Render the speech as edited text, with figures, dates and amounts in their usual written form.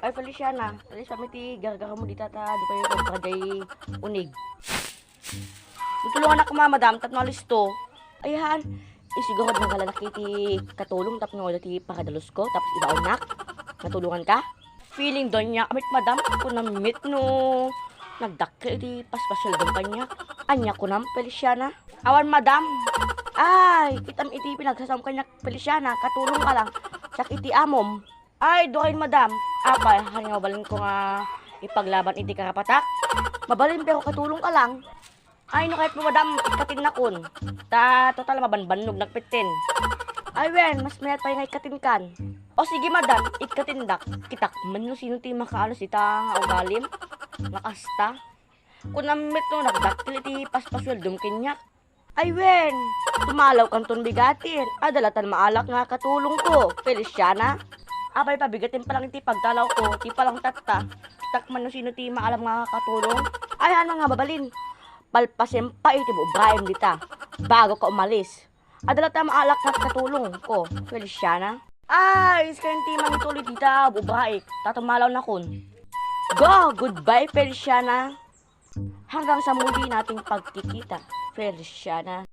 Ay, Feliciana, alis kami ti gargara mo dita ta, di pa yung kagay unig. Tutulungan ako madam, tapno alis to. Ayan, isigurad na galalaki ti katulong, tapno ti pakadalos ko, tapos ibaon nak. Natulungan ka? Feeling doon niya, amit madam, ko na meet no. Nagdakke iti paspasyal doon kanya. Anya ko na, Feliciana. Awan madam, ay, itam iti pinagsasam kanya, Feliciana, katulong ka lang. Sak iti amom. Ay, dokain madam. Apa, hani mabalin ko nga ipaglaban iti karapatak. Mabalin pero katulong ka lang. Ay, no kahit mo madam, ikatin na kun. Ta, total mabanbanog nagpitin. Ay, wen, mas mayat pa yung ikatin kan. O sige madam, ikatindak. Kitak, man no sino ti makaano sita ugalim. Nakasta. Kung namit no, nagdaktil iti paspaswel dum kinyak. Ay, wen, tumalaw kan ton bigatin. Adalatan maalak nga katulong ko, Feliciana. Abay, pabigatin pa lang iti pagtalaw ko, ti palang tatta. Takman no sino ti maalam nga katulong. Ay, ano nga babalin. Palpasin pa iti bubraim dita, bago ka umalis. Adalatan maalak nga katulong ko, Feliciana. Ay, iskayin ti manituloy dita, bubraik. Tatumalaw na kun. Go, goodbye, Feliciana. Hanggang sa muli nating pagkikita, Feliciana.